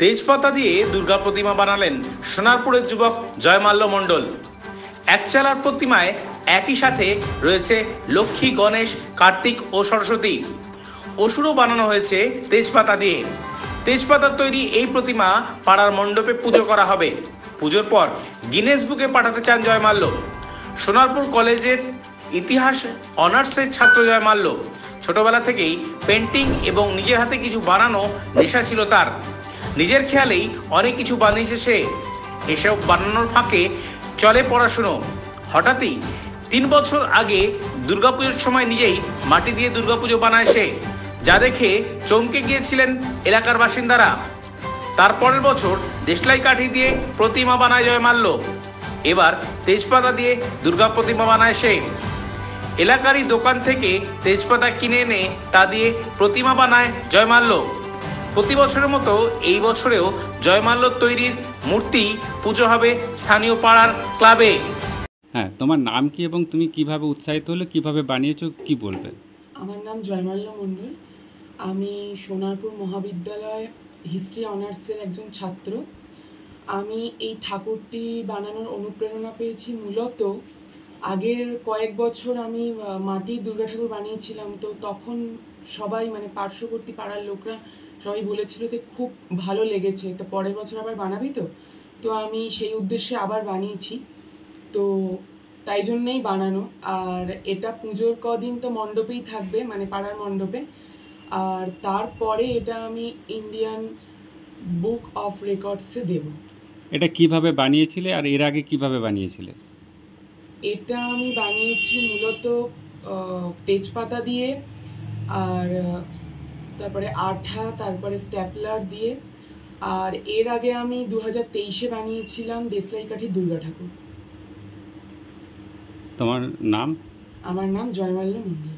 তেজপাতা দিয়ে দুর্গা প্রতিমা বানালেন সোনারপুরের যুবক জয়মাল্য মণ্ডল। একচালার প্রতিমায় একই সাথে রয়েছে লক্ষ্মী, গণেশ, কার্তিক ও সরস্বতী। অসুরও বানানো হয়েছে তেজপাতা দিয়ে। তেজপাতার তৈরি এই প্রতিমা পাড়ার মণ্ডপে পুজো করা হবে। পুজোর পর গিনেস বুকে পাঠাতে চান জয়মাল্য। সোনারপুর কলেজের ইতিহাস অনার্সের ছাত্র জয়মাল্য। ছোটবেলা থেকেই পেন্টিং এবং নিজের হাতে কিছু বানানো নেশা ছিল তার। নিজের খেয়ালেই অনেক কিছু বানিয়েছে সে। এসব বানানোর ফাঁকে চলে পড়াশুনো। হঠাৎই 3 বছর আগে দুর্গাপুজোর সময় নিজেই মাটি দিয়ে দুর্গাপুজো বানায় সে, যা দেখে চমকে গিয়েছিলেন এলাকার বাসিন্দারা। তারপরের বছর দেশলাই কাঠি দিয়ে প্রতিমা বানায় জয়মাল্য। এবার তেজপাতা দিয়ে দুর্গা প্রতিমা বানায় সে। এলাকারই দোকান থেকে তেজপাতা কিনে এনে তা দিয়ে প্রতিমা বানায় জয়মাল্য। প্রতি বছরের মতো এই বছরেও জয়মাল্যর তৈরির মূর্তি পুজো হবে স্থানীয় পাড়ার ক্লাবে। হ্যাঁ, তোমার নাম কি এবং তুমি কিভাবে উৎসাহিত হলে, কিভাবে বানিয়েছো, কি বলবে? আমার নাম জয়মাল্য মণ্ডল। আমি সোনারপুর মহাবিদ্যালয় হিস্ট্রি অনার্সের একজন ছাত্র। আমি এই ঠাকুরটি বানানোর অনুপ্রেরণা পেয়েছি মূলত আগের কয়েক বছর আমি মাটির দুর্গা ঠাকুর বানিয়েছিলাম। তো তখন সবাই মানে পার্শ্ববর্তী পাড়ার লোকরা সবাই বলেছিল যে খুব ভালো লেগেছে, তো পরের বছর আবার বানাবি তো। তো আমি সেই উদ্দেশ্যে আবার বানিয়েছি, তো তাই জন্যেই বানানো। আর এটা পুজোর কদিন তো মণ্ডপেই থাকবে, মানে পাড়ার মণ্ডপে। আর তারপরে এটা আমি ইন্ডিয়ান বুক অফ রেকর্ডসে দেব। এটা কিভাবে বানিয়েছিলে আর এর আগে কিভাবে বানিয়েছিলে? এটা আমি বানিয়েছি মূলত তেজপাতা দিয়ে, আর তারপরে আঠা, তারপরে স্ট্যাপলার দিয়ে। আর এর আগে আমি 2023-এ বানিয়েছিলাম দেশলাই কাঠি দুর্গা ঠাকুর। তোমার নাম? আমার নাম জয়মাল্য মণ্ডল।